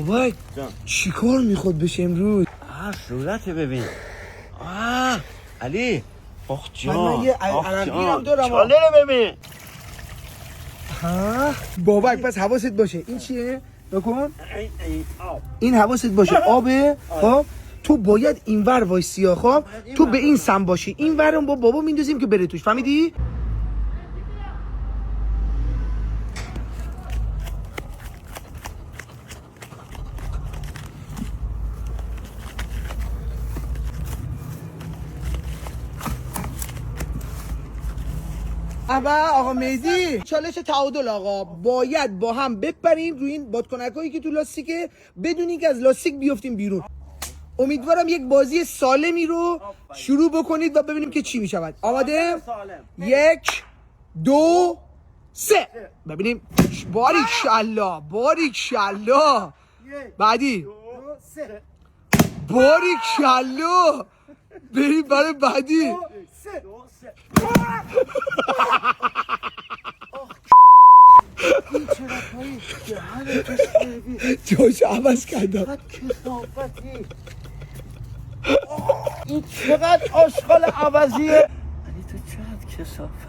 بابا چی کار میخواد بشه امروز؟ صورت ببین. علی آخ جان، من یه علنگی هم دارم. چاله رو ببین. بابا پس حواست باشه. این چیه؟ بکن. این حواست باشه آبه. خب تو باید اینور وایسی. خب تو به این سم باشی، این ورم با بابا میندازیم که بره توش. فهمیدی؟ اما آقا مهدی چالش تعادل آقا، باید با هم بپریم روی این بادکنکایی که تو لاستیکه بدونی که از لاستیک بیافتیم بیرون. امیدوارم یک بازی سالمی رو شروع بکنید و ببینیم که چی میشود. آماده؟ 1 2 3 ببینیم. باریکشالله باریکشالله. بعدی باریکشالله. بریم برای بعدی. این چرا پایی دهنه تو سرویس جوش عوض کردم. چقدر کثافتی. این چقدر آشغال عوضیه. علی تو چقدر کثافت.